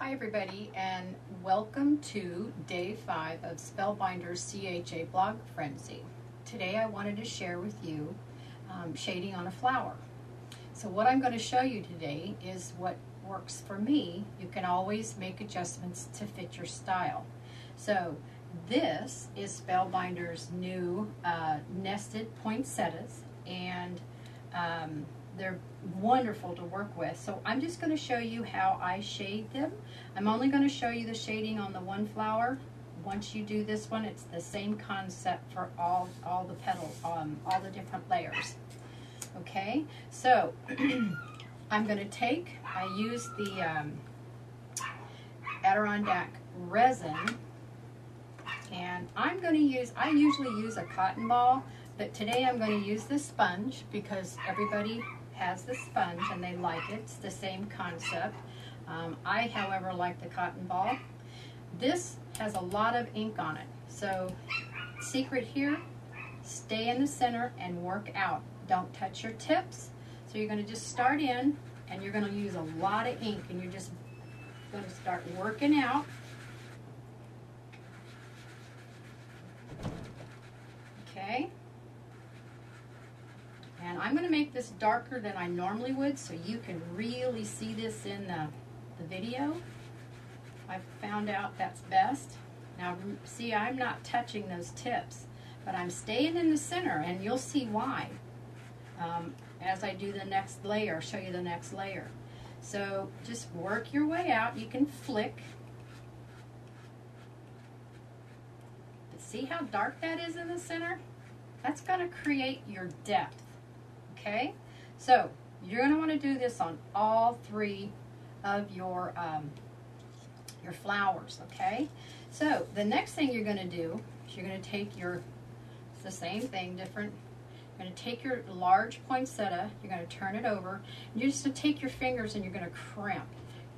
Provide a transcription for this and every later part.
Hi everybody, and welcome to day 5 of Spellbinders CHA Blog Frenzy. Today I wanted to share with you shading on a flower. So what I'm going to show you today is what works for me. You can always make adjustments to fit your style. So this is Spellbinders' new nested poinsettias, and they're wonderful to work with. So I'm just going to show you how I shade them. I'm only going to show you the shading on the one flower. Once you do this one, it's the same concept for all the petals, all the different layers. Okay, so I'm going to take, I use the Adirondack resin, and I'm going to use, I usually use a cotton ball, but today I'm going to use the sponge because everybody has the sponge and they like it. It's the same concept. I, however, like the cotton ball. This has a lot of ink on it. So, secret here, stay in the center and work out. Don't touch your tips. So you're going to just start in and you're going to use a lot of ink and you're just going to start working out. Okay. And I'm going to make this darker than I normally would so you can really see this in the video. I've found out that's best. Now see, I'm not touching those tips, but I'm staying in the center, and you'll see why as I do the next layer, show you the next layer. So just work your way out. You can flick. But see how dark that is in the center? That's going to create your depth. Okay, so you're going to want to do this on all three of your flowers. Okay, so the next thing you're going to do is you're going to take your, it's the same thing, different. You're going to take your large poinsettia, you're going to turn it over, and you're just going to take your fingers and you're going to crimp.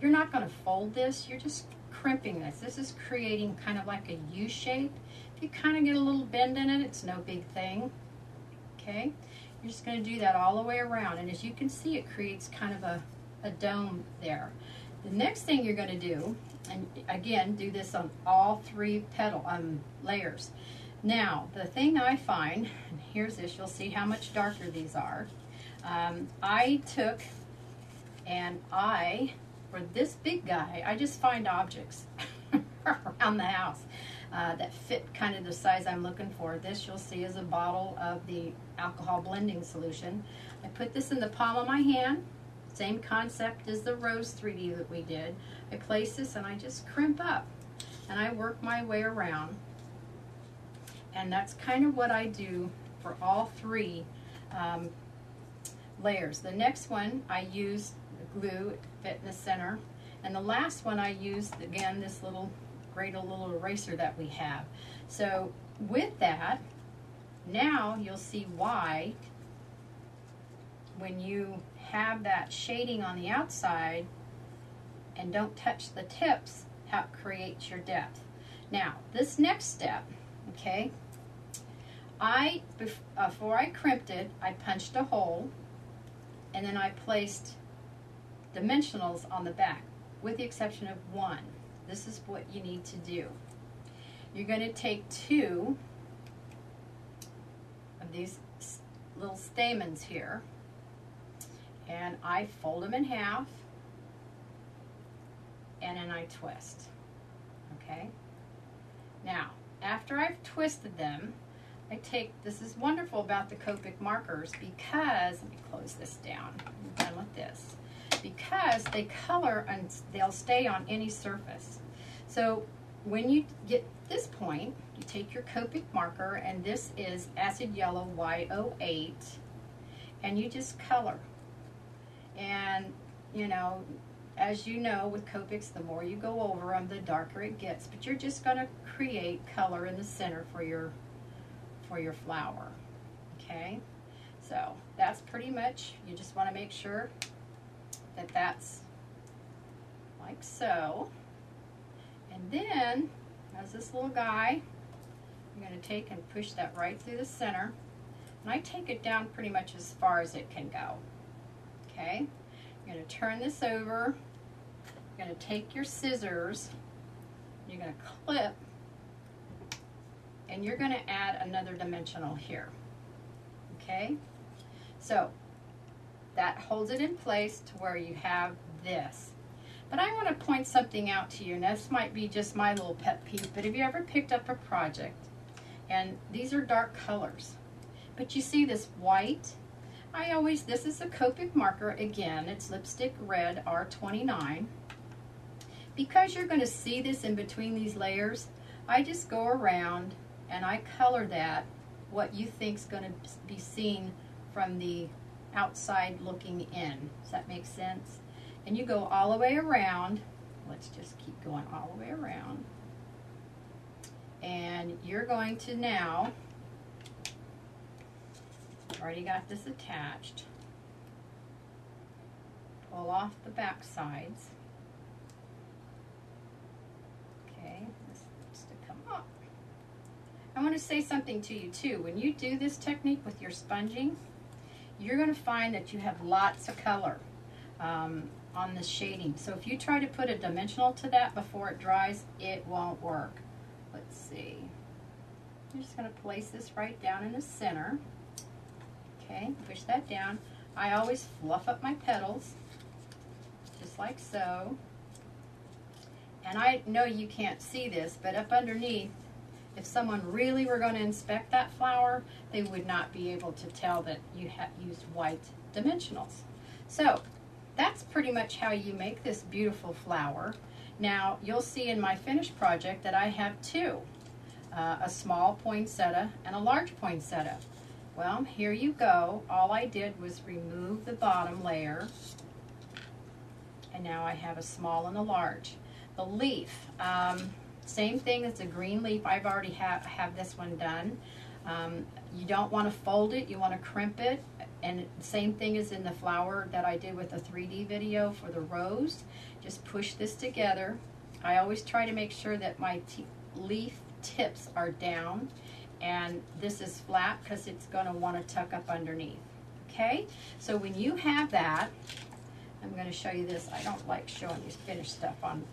You're not going to fold this, you're just crimping this. This is creating kind of like a U shape. If you kind of get a little bend in it, it's no big thing. Okay. You're just going to do that all the way around, and as you can see, it creates kind of a dome there. The next thing you're going to do, and again, do this on all three layers. Now, the thing I find, and here's this, you'll see how much darker these are. I took, and for this big guy, I just find objects around the house that fit kind of the size I'm looking for. This, you'll see, is a bottle of the alcohol blending solution. I put this in the palm of my hand, same concept as the rose 3D that we did. I place this and I just crimp up and I work my way around, and that's kind of what I do for all three layers. The next one I use the glue to fit in the center, and the last one I used, again, this little little eraser that we have. So with that, now you'll see why when you have that shading on the outside and don't touch the tips, how it creates your depth. Now this next step, okay, before I crimped it, I punched a hole and then I placed dimensionals on the back, with the exception of one. This is what you need to do. You're going to take two of these little stamens here, and I fold them in half, and then I twist. Okay? Now, after I've twisted them, I take, this is wonderful about the Copic markers because, let me close this down, I'm done with this. Because they color and they'll stay on any surface. So when you get this point, you take your Copic marker, and this is Acid Yellow Y08, and you just color. And you know, as you know with Copics, the more you go over them, the darker it gets. But you're just going to create color in the center for your flower. Okay, so that's pretty much. You just want to make sure that that's like so. And then, as this little guy, I'm going to take and push that right through the center. And I take it down pretty much as far as it can go. Okay? I'm going to turn this over You're going to take your scissors, you're going to clip, and you're going to add another dimensional here. Okay? So that holds it in place to where you have this. But I want to point something out to you, and this might be just my little pet peeve, but have you ever picked up a project, and these are dark colors, but you see this white? This is a Copic marker, again, it's lipstick red R29. Because you're going to see this in between these layers, I just go around and I color that what you think is going to be seen from the outside looking in. Does that make sense? And you go all the way around. Let's just keep going all the way around. And you're going to now, already got this attached, pull off the back sides. Okay, this needs to come up. I want to say something to you too. When you do this technique with your sponging, you're going to find that you have lots of color on the shading. So if you try to put a dimensional to that before it dries, it won't work. Let's see. I'm just going to place this right down in the center. Okay, push that down. I always fluff up my petals, just like so. And I know you can't see this, but up underneath, if someone really were going to inspect that flower, they would not be able to tell that you have used white dimensionals. So that's pretty much how you make this beautiful flower. Now you'll see in my finished project that I have two, a small poinsettia and a large poinsettia. Well, here you go. All I did was remove the bottom layer, and now I have a small and a large. The leaf, same thing as the green leaf. I've already have this one done. You don't want to fold it, you want to crimp it. And same thing as in the flower that I did with the 3D video for the rose. Just push this together. I always try to make sure that my leaf tips are down, and this is flat because it's going to want to tuck up underneath. Okay, so when you have that, I'm going to show you this. I don't like showing you finished stuff on.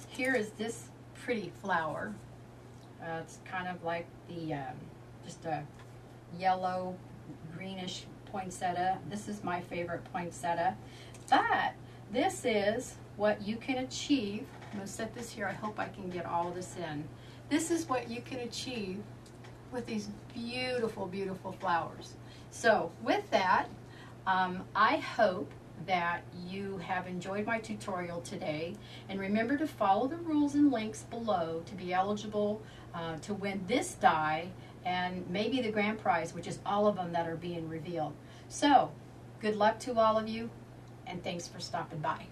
Here is this pretty flower. It's kind of like the just a yellow greenish poinsettia. This is my favorite poinsettia, but this is what you can achieve. I'm going to set this here. I hope I can get all this in. This is what you can achieve with these beautiful, beautiful flowers. So with that, I hope that you have enjoyed my tutorial today, and remember to follow the rules and links below to be eligible to win this die and maybe the grand prize, which is all of them that are being revealed. So good luck to all of you, and thanks for stopping by.